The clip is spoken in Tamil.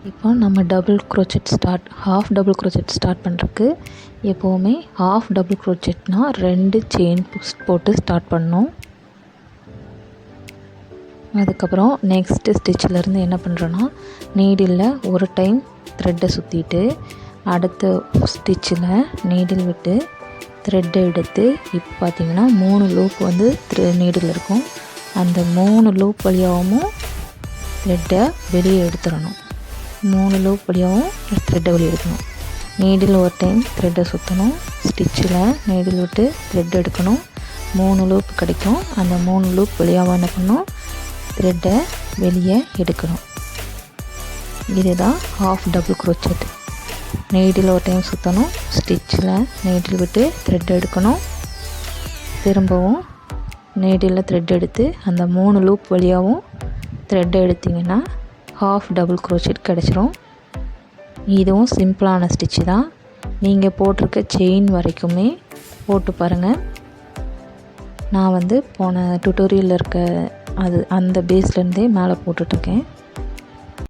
இப்போ நம்ம ஹாஃப் டபுள் க்ரோச்செட் ஸ்டார்ட் பண்ணுறதுக்கு எப்போவுமே ஹாஃப் டபுள் க்ரோச்செட்னால் 2 செயின் போட்டு ஸ்டார்ட் பண்ணணும். அதுக்கப்புறம் நெக்ஸ்ட்டு ஸ்டிச்சிலேருந்து என்ன பண்ணுறோன்னா, நீடிலில் ஒரு டைம் த்ரெட்டை சுற்றிட்டு அடுத்த ஸ்டிச்சில் நீடில் விட்டு த்ரெட்டை எடுத்து இப்போ பார்த்திங்கன்னா 3 லூப் வந்து நீடில் இருக்கும். அந்த 3 லூப் வழியாகவும் த்ரெட்டை வெளியே எடுத்துடணும். 3 லூப் வழியாகவும் த்ரெட்டை வெளியே எடுக்கணும். நீடில் ஒரு டைம் த்ரெட்டை சுற்றணும். ஸ்டிச்சில் நீடில் விட்டு த்ரெட் எடுக்கணும். 3 லூப் கிடைக்கும். அந்த 3 லூப் வழியாகவும் என்ன பண்ணணும், த்ரெட்டை வெளியே எடுக்கணும். இதுதான் ஹாஃப் டபுள் க்ரோச்செட். நீடில் ஒரு டைம் சுற்றணும். ஸ்டிச்சில் நீடில் விட்டு த்ரெட் எடுக்கணும். திரும்பவும் நீடில் த்ரெட் எடுத்து அந்த 3 லூப் வழியாகவும் த்ரெட்டை எடுத்திங்கன்னா ஹாஃப் டபுள் க்ரோச்செட் கிடச்சிரும். இதுவும் சிம்பிளான ஸ்டிச்சு தான். நீங்கள் போட்டிருக்க செயின் வரைக்குமே போட்டு பாருங்கள். நான் போன டுட்டோரியலில் இருக்க அந்த பேஸ்லேருந்தே மேலே போட்டுட்ருக்கேன்.